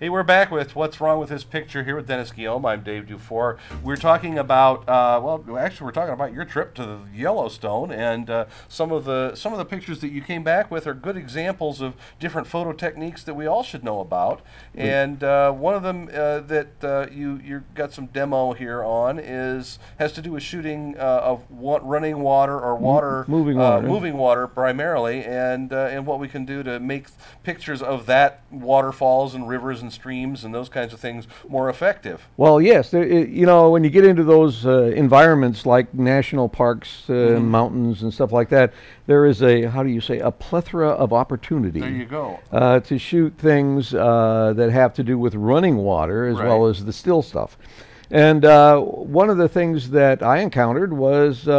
Hey, we're back with What's Wrong with This Picture here with Dennis Guillaume. I'm Dave Dufour. We're talking about, well, actually we're talking about your trip to the Yellowstone, and some of the pictures that you came back with are good examples of different photo techniques that we all should know about. And one of them that you got some demo here on has to do with shooting of running water or moving water primarily, and what we can do to make pictures of that waterfalls and rivers and streams and those kinds of things more effective. Well, yes, you know, when you get into those environments like national parks, mountains and stuff like that, there is a plethora of opportunity. There you go. To shoot things that have to do with running water as well as the still stuff. And one of the things that I encountered was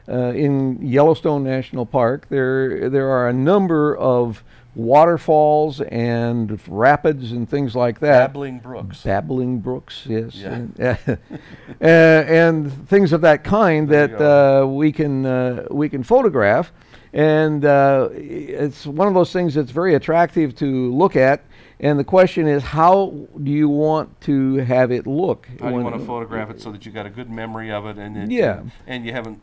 in Yellowstone National Park, there are a number of waterfalls and rapids and things like that. Babbling brooks, yes. Yeah. And things of that kind that we can photograph. And it's one of those things that's very attractive to look at. And the question is, how do you want to have it look? How do you want to photograph it so that you got a good memory of it, and and you haven't,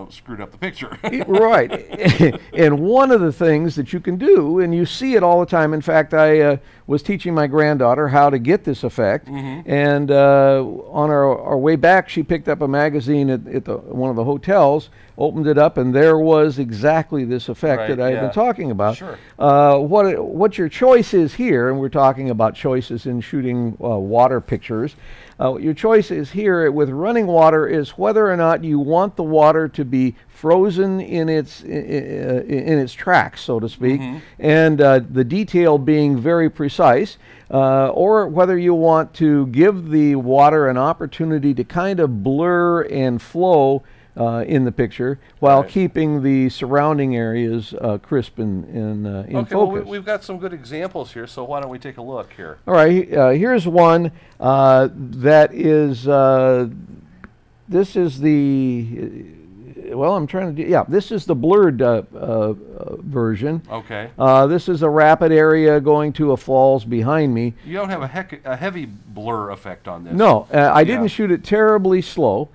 screwed up the picture. Right. And one of the things that you can do, and you see it all the time. In fact, I was teaching my granddaughter how to get this effect, and on our way back, she picked up a magazine at one of the hotels, opened it up, and there was exactly this effect that I've been talking about. Sure. What your choice is here, and we're talking about choices in shooting water pictures. Your choice is here with running water is whether or not you want the water to be frozen in its tracks, so to speak, and the detail being very precise, or whether you want to give the water an opportunity to kind of blur and flow in the picture while keeping the surrounding areas crisp and in focus. Well, we've got some good examples here, so why don't we take a look here? All right, here's one that is, this is the, well, I'm trying to do, this is the blurred version. Okay. This is a rapid area going to a falls behind me. You don't have a heavy blur effect on this. No, I didn't shoot it terribly slow.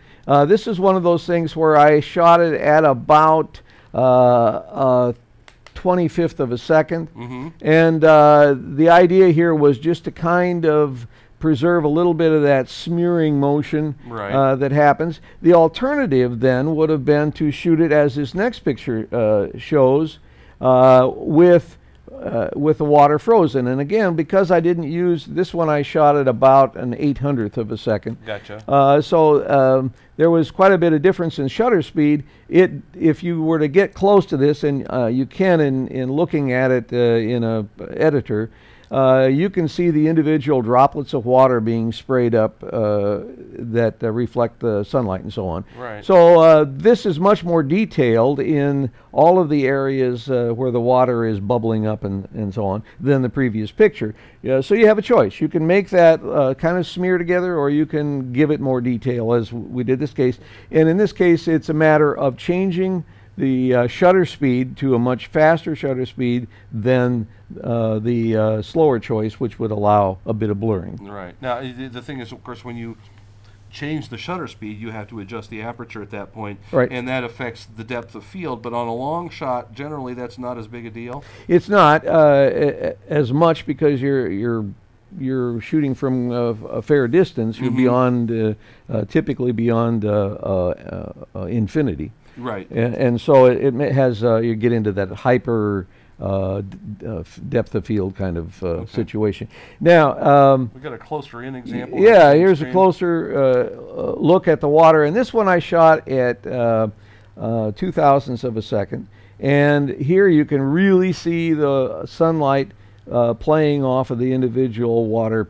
This is one of those things where I shot it at about 25th of a second. And the idea here was just to kind of preserve a little bit of that smearing motion that happens. The alternative then would have been to shoot it as this next picture shows, with the water frozen. And again, because I didn't use this one, I shot at about an 800th of a second. Gotcha. So there was quite a bit of difference in shutter speed. If you were to get close to this, and you can in looking at it in a editor, you can see the individual droplets of water being sprayed up that reflect the sunlight and so on. Right. So this is much more detailed in all of the areas where the water is bubbling up and so on than the previous picture. So you have a choice. You can make that kind of smear together, or you can give it more detail, as we did this case. And in this case, it's a matter of changing the shutter speed to a much faster shutter speed than the slower choice, which would allow a bit of blurring. Right. Now, the thing is, of course, when you change the shutter speed, you have to adjust the aperture at that point, and that affects the depth of field. But on a long shot, generally, that's not as big a deal. It's not as much, because you're shooting from a fair distance. You're beyond, typically beyond infinity. Right. And so it has, you get into that hyper depth of field kind of situation. Now, we got a closer in example. Yeah, here's a closer look at the water. And this one I shot at 2,000ths of a second. And here you can really see the sunlight playing off of the individual water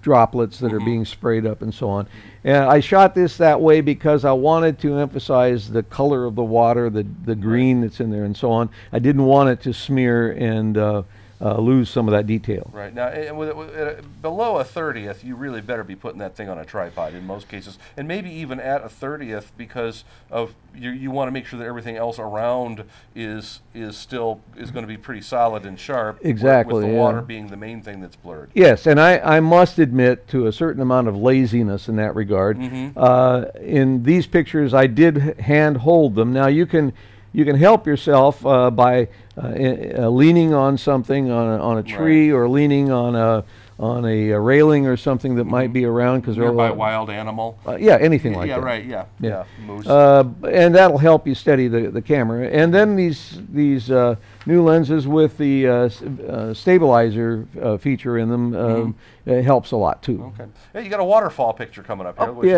droplets that are being sprayed up and so on. And I shot this that way because I wanted to emphasize the color of the water, the green that's in there and so on. I didn't want it to smear and lose some of that detail. Right. Now, and below a 30th, you really better be putting that thing on a tripod in most cases, and maybe even at a 30th, because of you want to make sure that everything else around is going to be pretty solid and sharp. Exactly. With the water being the main thing that's blurred. Yes, and I must admit to a certain amount of laziness in that regard. In these pictures, I did hand hold them. Now you can help yourself by leaning on something, on a tree, or leaning on a railing or something that might be around, because nearby wild animal. Yeah, anything like that. Yeah, right. Yeah. Moose. And that'll help you steady the camera. And then these new lenses with the stabilizer feature in them it helps a lot too. Okay. Hey, you got a waterfall picture coming up here, which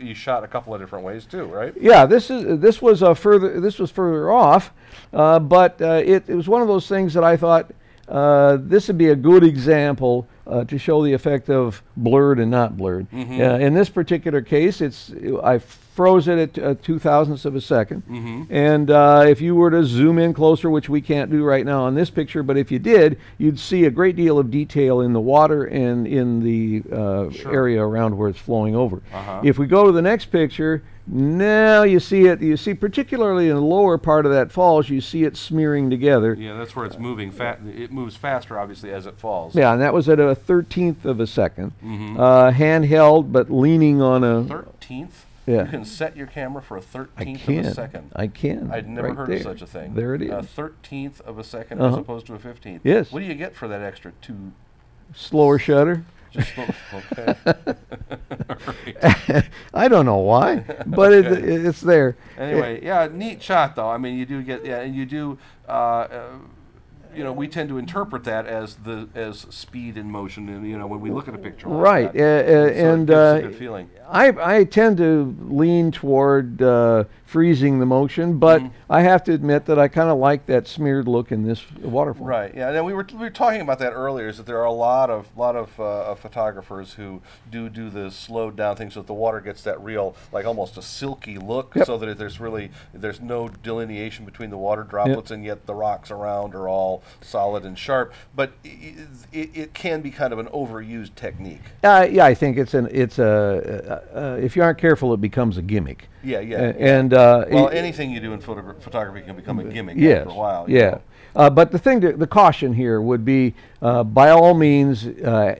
you shot a couple of different ways too, right? Yeah, this was further off, but it was one of those things that I thought this would be a good example to show the effect of blurred and not blurred. In this particular case, I froze it at 2,000ths of a second, and if you were to zoom in closer, which we can't do right now on this picture, but if you did, you'd see a great deal of detail in the water and in the area around where it's flowing over. If we go to the next picture, now you see it. You see, particularly in the lower part of that falls, you see it smearing together. Yeah, that's where it's moving. It moves faster, obviously, as it falls. Yeah, and that was at a 1/13th of a second, handheld, but leaning on a 13th. Yeah. You can set your camera for a 13th of a second. I can. I'd never heard of such a thing. There it is. A 13th of a second as opposed to a 15th. Yes. What do you get for that extra 2? Slower shutter. Just okay. I don't know why, but it's there. Anyway, yeah, neat shot though. I mean, you do get, and you do. We tend to interpret that as speed and motion, and when we look at a picture, like that, and so it gives a good feeling. I tend to lean toward freezing the motion, but I have to admit that I kind of like that smeared look in this waterfall. Right. Yeah. And we were talking about that earlier. Is that there are a lot of photographers who do the slowed down thing, so that the water gets that real, like almost a silky look, so that there's no delineation between the water droplets, and yet the rocks around are all solid and sharp. But it can be kind of an overused technique. Yeah, I think it's if you aren't careful, it becomes a gimmick. Yeah. And anything you do in photography can become a gimmick after a while. But the caution here would be, by all means,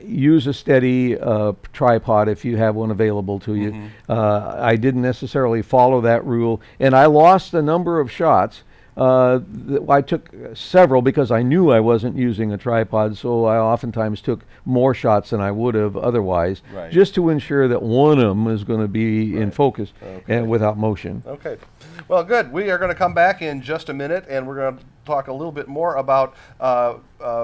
use a steady tripod if you have one available to you. I didn't necessarily follow that rule, and I lost a number of shots. I took several because I knew I wasn't using a tripod, so I oftentimes took more shots than I would have otherwise, just to ensure that one of them is going to be in focus and without motion. Okay. Well, good. We are going to come back in just a minute, and we're going to talk a little bit more about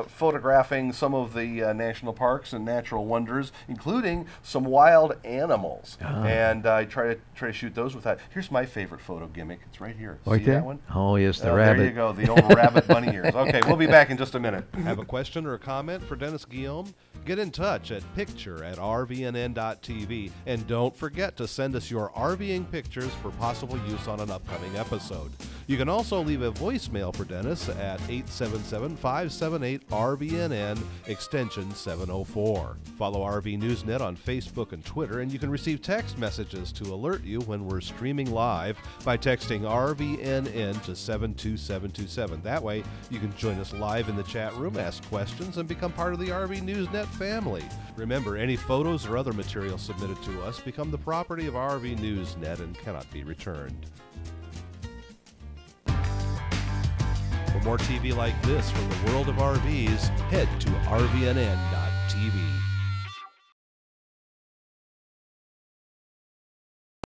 photographing some of the national parks and natural wonders, including some wild animals. And I try to shoot those with that. Here's my favorite photo gimmick. It's right here. Right See there? that one? Oh, yes, the rabbit. There you go, the old rabbit bunny ears. Okay, we'll be back in just a minute. Have a question or a comment for Dennis Guillaume? Get in touch at picture@rvnn.tv, and don't forget to send us your RVing pictures for possible use on an upcoming episode. You can also leave a voicemail for Dennis at 877-578-RVNN, extension 704. Follow RV Newsnet on Facebook and Twitter, and you can receive text messages to alert you when we're streaming live by texting RVNN to 72727. That way, you can join us live in the chat room, ask questions, and become part of the RV Newsnet family. Remember, any photos or other material submitted to us become the property of RV Newsnet and cannot be returned. For more TV like this from the world of RVs, head to rvnn.tv.